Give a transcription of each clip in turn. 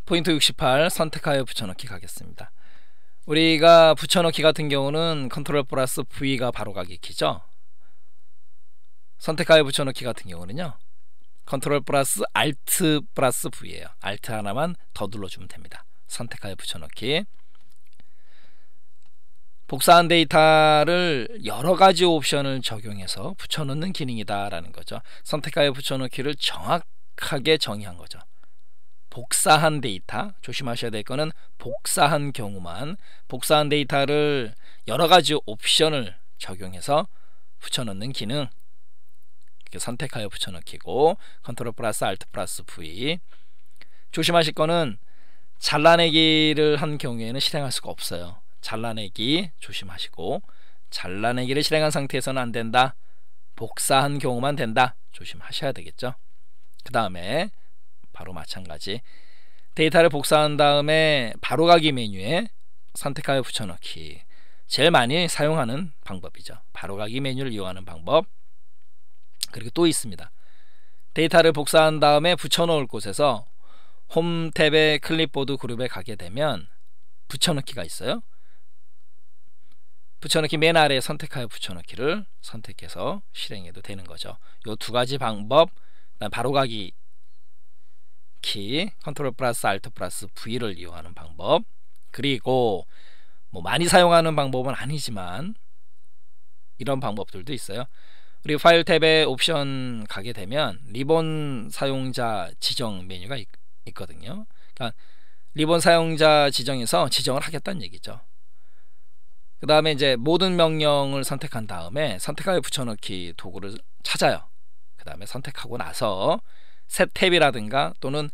포인트 68 선택하여 붙여넣기 가겠습니다. 우리가 붙여넣기 같은 경우는 컨트롤 플러스 V가 바로가기 키죠. 선택하여 붙여넣기 같은 경우는요, 컨트롤 플러스 Alt 플러스 V예요. Alt 하나만 더 눌러주면 됩니다. 선택하여 붙여넣기. 복사한 데이터를 여러가지 옵션을 적용해서 붙여넣는 기능이다 라는 거죠. 선택하여 붙여넣기를 정확하게 정의한 거죠. 복사한 데이터, 조심하셔야 될 거는 복사한 경우만, 복사한 데이터를 여러가지 옵션을 적용해서 붙여넣는 기능, 선택하여 붙여넣기고, 컨트롤 플러스 알트 플러스 V. 조심하실 거는 잘라내기를 한 경우에는 실행할 수가 없어요. 잘라내기 조심하시고, 잘라내기를 실행한 상태에서는 안 된다. 복사한 경우만 된다. 조심하셔야 되겠죠. 그 다음에 바로 마찬가지, 데이터를 복사한 다음에 바로가기 메뉴에 선택하여 붙여넣기, 제일 많이 사용하는 방법이죠. 바로가기 메뉴를 이용하는 방법. 그리고 또 있습니다. 데이터를 복사한 다음에 붙여넣을 곳에서 홈 탭의 클립보드 그룹에 가게 되면 붙여넣기가 있어요. 붙여넣기 맨 아래에 선택하여 붙여넣기를 선택해서 실행해도 되는 거죠. 이 두 가지 방법, 바로가기 키, 컨트롤 플러스 알트 플러스 V를 이용하는 방법, 그리고 뭐 많이 사용하는 방법은 아니지만 이런 방법들도 있어요. 우리 파일 탭에 옵션 가게 되면 리본 사용자 지정 메뉴가 있거든요. 그러니까 리본 사용자 지정에서 지정을 하겠다는 얘기죠. 그 다음에 이제 모든 명령을 선택한 다음에 선택하여 붙여넣기 도구를 찾아요. 그 다음에 선택하고 나서 새 탭이라든가 또는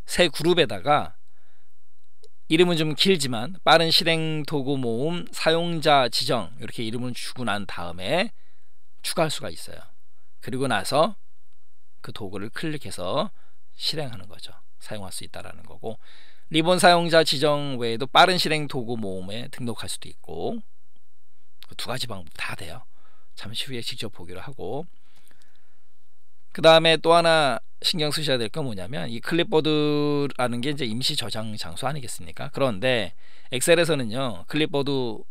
새 그룹에다가 이름은 좀 길지만 빠른 실행 도구 모음 사용자 지정, 이렇게 이름을 주고 난 다음에 추가할 수가 있어요. 그리고 나서 그 도구를 클릭해서 실행하는 거죠. 사용할 수 있다라는 거고, 리본 사용자 지정 외에도 빠른 실행 도구 모음에 등록할 수도 있고, 그 두 가지 방법 다 돼요. 잠시 후에 직접 보기로 하고, 그 다음에 또 하나 신경 쓰셔야 될 건 뭐냐면, 이 클립보드라는 게 이제 임시 저장 장소 아니겠습니까? 그런데 엑셀에서는요, 클립보드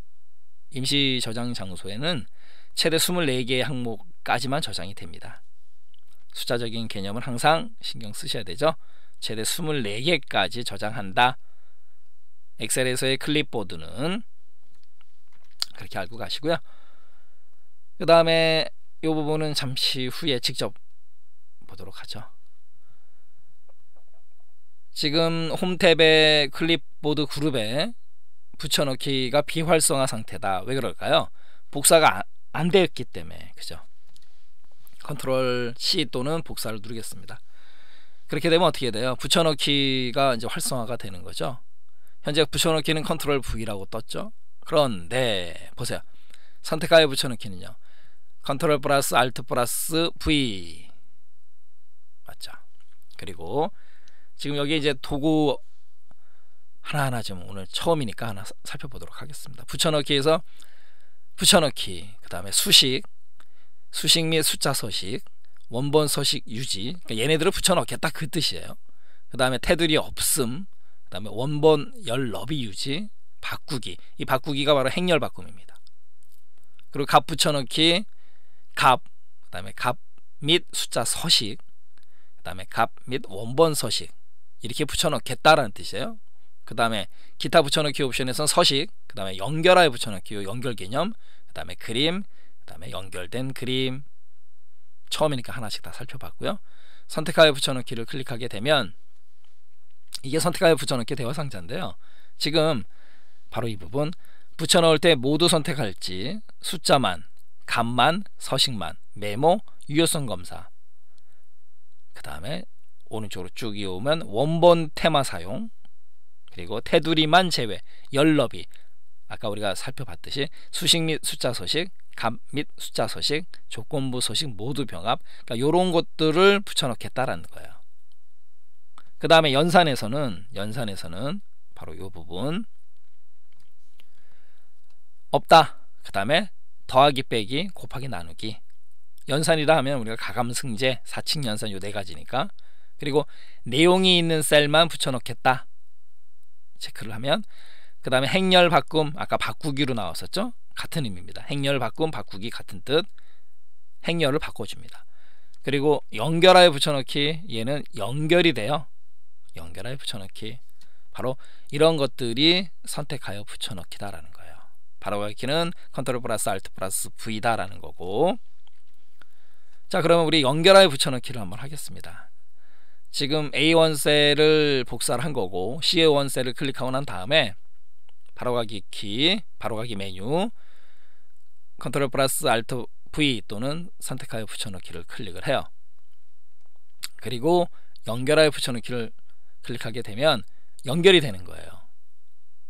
임시 저장 장소에는 최대 24개의 항목까지만 저장이 됩니다. 숫자적인 개념은 항상 신경 쓰셔야 되죠. 최대 24개까지 저장한다. 엑셀에서의 클립보드는 그렇게 알고 가시고요. 그 다음에 이 부분은 잠시 후에 직접 보도록 하죠. 지금 홈 탭의 클립보드 그룹에 붙여넣기가 비활성화 상태다. 왜 그럴까요? 복사가 안 되었기 때문에, 그죠? 컨트롤 C 또는 복사를 누르겠습니다. 그렇게 되면 어떻게 돼요? 붙여넣기가 이제 활성화가 되는 거죠. 현재 붙여넣기는 컨트롤 V라고 떴죠. 그런데 보세요. 선택하여 붙여넣기는요, 컨트롤 플러스 알트 플러스 V 맞죠? 그리고 지금 여기 이제 도구 하나하나 좀 오늘 처음이니까 하나 살펴보도록 하겠습니다. 붙여넣기에서 붙여넣기, 그 다음에 수식 및 숫자 서식, 원본 서식 유지, 그러니까 얘네들을 붙여넣겠다 그 뜻이에요. 그 다음에 테두리 없음, 그 다음에 원본 열 너비 유지, 바꾸기, 이 바꾸기가 바로 행렬 바꿈입니다. 그리고 값 붙여넣기, 값, 그 다음에 값 및 숫자 서식, 그 다음에 값 및 원본 서식, 이렇게 붙여넣겠다라는 뜻이에요. 그 다음에 기타 붙여넣기 옵션에서는 서식, 그 다음에 연결하여 붙여넣기, 연결 개념, 그 다음에 그림, 그 다음에 연결된 그림. 처음이니까 하나씩 다 살펴봤고요. 선택하여 붙여넣기를 클릭하게 되면 이게 선택하여 붙여넣기 대화 상자인데요. 지금 바로 이 부분, 붙여넣을 때 모두 선택할지, 숫자만, 값만, 서식만, 메모, 유효성 검사, 그 다음에 오른쪽으로 쭉 이어오면 원본 테마 사용, 그리고 테두리만 제외, 열너비, 아까 우리가 살펴봤듯이 수식 및 숫자 서식, 값 및 숫자 서식, 조건부 서식 모두 병합, 그러니까 이런 것들을 붙여넣겠다라는 거예요. 그 다음에 연산에서는 바로 이 부분, 없다, 그 다음에 더하기 빼기 곱하기 나누기, 연산이라 하면 우리가 가감승제, 사칙 연산 요 네 가지니까, 그리고 내용이 있는 셀만 붙여넣겠다, 체크를 하면, 그 다음에 행렬 바꿈, 아까 바꾸기로 나왔었죠. 같은 의미입니다. 행렬 바꿈, 바꾸기 같은 뜻. 행렬을 바꿔줍니다. 그리고 연결하여 붙여넣기, 얘는 연결이 돼요. 연결하여 붙여넣기, 바로 이런 것들이 선택하여 붙여넣기다라는 거예요. 바로가기 키는 컨트롤 플러스 알트 플러스 V다라는 거고. 자, 그러면 우리 연결하여 붙여넣기를 한번 하겠습니다. 지금 A1 셀을 복사를 한 거고, C1 셀을 클릭하고 난 다음에 바로가기 키, 바로가기 메뉴, 컨트롤 플러스 알트 V 또는 선택하여 붙여넣기를 클릭을 해요. 그리고 연결하여 붙여넣기를 클릭하게 되면 연결이 되는 거예요.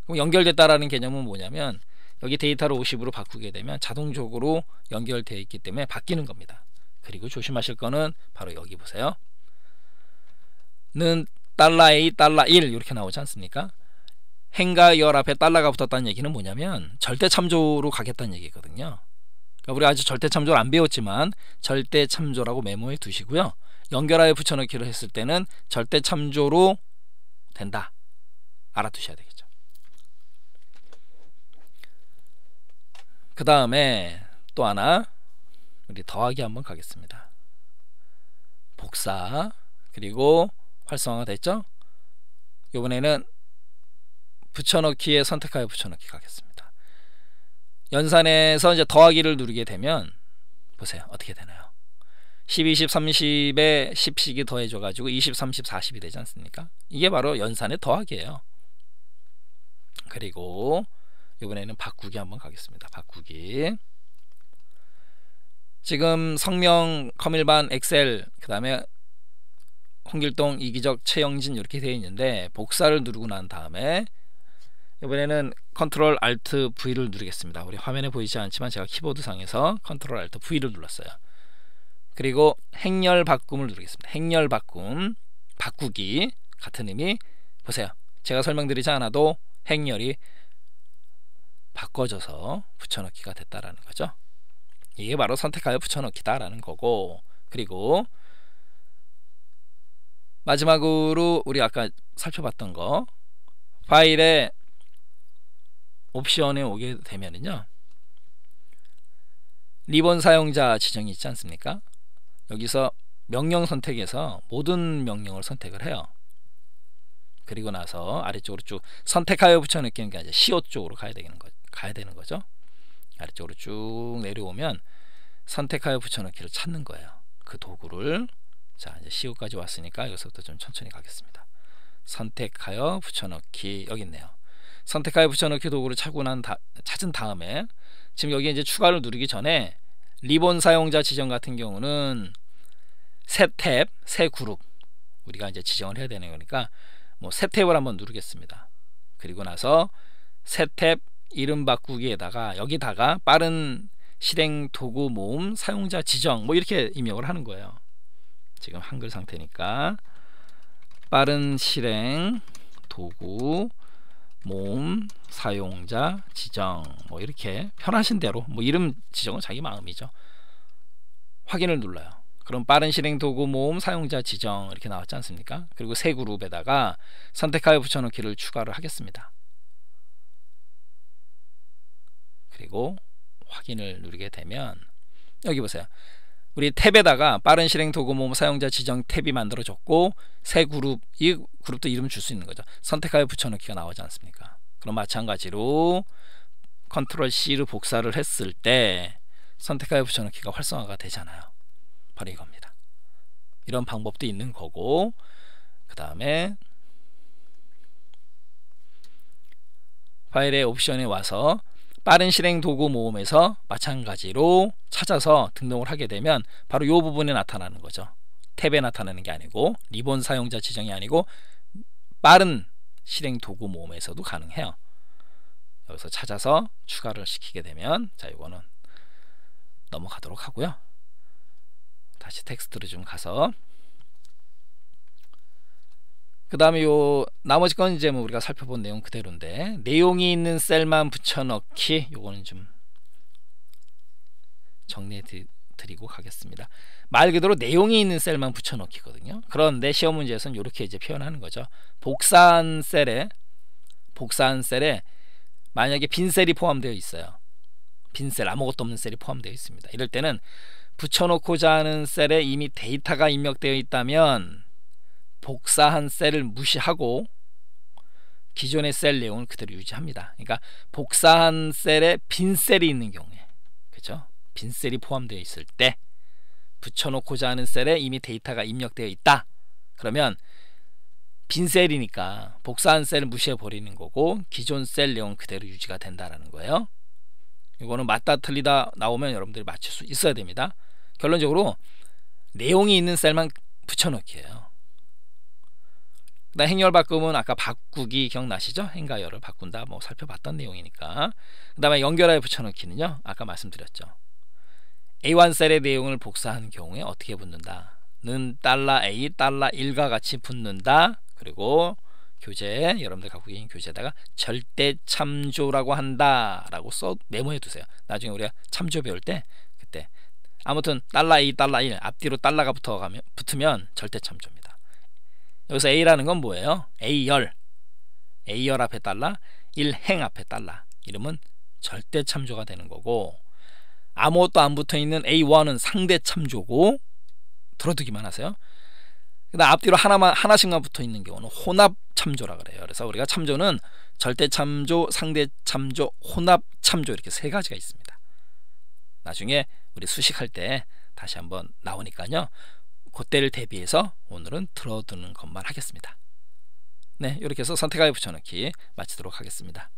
그럼 연결됐다라는 개념은 뭐냐면, 여기 데이터를 50으로 바꾸게 되면 자동적으로 연결되어 있기 때문에 바뀌는 겁니다. 그리고 조심하실 거는 바로 여기 보세요. 는 $A, $1 이렇게 나오지 않습니까? 행과 열 앞에 달러가 붙었다는 얘기는 뭐냐면 절대 참조로 가겠다는 얘기거든요. 그러니까 우리 아직 절대 참조를 안 배웠지만 절대 참조라고 메모해 두시고요. 연결하여 붙여넣기를 했을 때는 절대 참조로 된다, 알아두셔야 되겠죠. 그 다음에 또 하나, 우리 더하기 한번 가겠습니다. 복사, 그리고 활성화가 됐죠. 이번에는 붙여넣기에 선택하여 붙여넣기 가겠습니다. 연산에서 이제 더하기를 누르게 되면 보세요, 어떻게 되나요? 10, 20, 30에 10씩이 더해져 가지고 20, 30, 40이 되지 않습니까? 이게 바로 연산의 더하기예요. 그리고 이번에는 바꾸기 한번 가겠습니다. 바꾸기. 지금 성명, 컴일반, 엑셀, 그 다음에 홍길동, 이기적, 최영진 이렇게 되어 있는데, 복사를 누르고 난 다음에 이번에는 컨트롤 알트 V를 누르겠습니다. 우리 화면에 보이지 않지만 제가 키보드 상에서 컨트롤 알트 V를 눌렀어요. 그리고 행렬 바꿈을 누르겠습니다. 행렬 바꿈, 바꾸기 같은 의미. 보세요, 제가 설명드리지 않아도 행렬이 바꿔져서 붙여넣기가 됐다라는 거죠. 이게 바로 선택하여 붙여넣기다라는 거고. 그리고 마지막으로 우리 아까 살펴봤던 거, 파일에 옵션에 오게 되면은요, 리본 사용자 지정이 있지 않습니까? 여기서 명령 선택에서 모든 명령을 선택을 해요. 그리고 나서 아래쪽으로 쭉 선택하여 붙여넣기는 게 아니라 CO 쪽으로 가야 되는 거죠. 아래쪽으로 쭉 내려오면 선택하여 붙여넣기를 찾는 거예요. 그 도구를. 자, 이제 CO까지 왔으니까 여기서부터 좀 천천히 가겠습니다. 선택하여 붙여넣기, 여기 있네요. 선택하여 붙여넣기 도구를 찾은 다음에, 지금 여기 이제 추가를 누르기 전에 리본 사용자 지정 같은 경우는 새 탭, 새 그룹 우리가 이제 지정을 해야 되는 거니까 뭐 새 탭을 한번 누르겠습니다. 그리고 나서 새 탭 이름 바꾸기에다가 여기다가 빠른 실행 도구 모음 사용자 지정 뭐 이렇게 입력을 하는 거예요. 지금 한글 상태니까 빠른 실행 도구 모음 사용자 지정 뭐 이렇게 편하신 대로 뭐 이름 지정은 자기 마음이죠. 확인을 눌러요. 그럼 빠른 실행 도구 모음 사용자 지정 이렇게 나왔지 않습니까? 그리고 새 그룹에다가 선택하여 붙여넣기를 추가를 하겠습니다. 그리고 확인을 누르게 되면 여기 보세요. 우리 탭에다가 빠른 실행 도구 모음 사용자 지정 탭이 만들어졌고, 새 그룹, 이 그룹도 이름 줄 수 있는 거죠. 선택하여 붙여넣기가 나오지 않습니까? 그럼 마찬가지로 컨트롤 C를 복사를 했을 때 선택하여 붙여넣기가 활성화가 되잖아요. 바로 이겁니다. 이런 방법도 있는 거고, 그 다음에 파일의 옵션에 와서 빠른 실행 도구 모음에서 마찬가지로 찾아서 등록을 하게 되면 바로 이 부분에 나타나는 거죠. 탭에 나타나는 게 아니고, 리본 사용자 지정이 아니고 빠른 실행 도구 모음에서도 가능해요. 여기서 찾아서 추가를 시키게 되면, 자, 이거는 넘어가도록 하고요. 다시 텍스트로 좀 가서, 그 다음에 요 나머지 건 이제 뭐 우리가 살펴본 내용 그대로인데, 내용이 있는 셀만 붙여넣기, 요거는 좀 정리해 드리고 가겠습니다. 말 그대로 내용이 있는 셀만 붙여넣기거든요. 그런데 시험 문제에서는 이렇게 이제 표현하는 거죠. 복사한 셀에 복사한 셀에 만약에 빈 셀이 포함되어 있어요. 빈 셀, 아무것도 없는 셀이 포함되어 있습니다. 이럴 때는 붙여놓고자 하는 셀에 이미 데이터가 입력되어 있다면 복사한 셀을 무시하고 기존의 셀 내용을 그대로 유지합니다. 그러니까 복사한 셀에 빈 셀이 있는 경우에, 그죠? 빈 셀이 포함되어 있을 때 붙여놓고자 하는 셀에 이미 데이터가 입력되어 있다. 그러면 빈 셀이니까 복사한 셀을 무시해 버리는 거고 기존 셀 내용 그대로 유지가 된다라는 거예요. 이거는 맞다 틀리다 나오면 여러분들이 맞출 수 있어야 됩니다. 결론적으로 내용이 있는 셀만 붙여넣기예요. 그다음 행렬 바꿈은 아까 바꾸기 기억나시죠? 행가열을 바꾼다 뭐 살펴봤던 내용이니까. 그 다음에 연결하여 붙여넣기는요, 아까 말씀드렸죠. A1 셀의 내용을 복사한 경우에 어떻게 붙는다? 는 $A, $1과 같이 붙는다. 그리고 교재, 여러분들 갖고 계신 교재에다가 절대 참조라고 한다 라고 써 메모해 두세요. 나중에 우리가 참조 배울 때 그때 아무튼 $A, $1 앞뒤로 달러가 붙으면 절대 참조입니다. 여기서 A라는 건 뭐예요? A열 앞에 달러, 1행 앞에 달러, 이러면 절대 참조가 되는 거고, 아무것도 안 붙어있는 A1은 상대 참조고, 들어두기만 하세요. 그다음 앞뒤로 하나씩만 붙어있는 경우는 혼합 참조라 그래요. 그래서 우리가 참조는 절대 참조, 상대 참조, 혼합 참조, 이렇게 세 가지가 있습니다. 나중에 우리 수식할 때 다시 한번 나오니까요, 그때를 대비해서 오늘은 들어두는 것만 하겠습니다. 네, 이렇게 해서 선택하여 붙여넣기 마치도록 하겠습니다.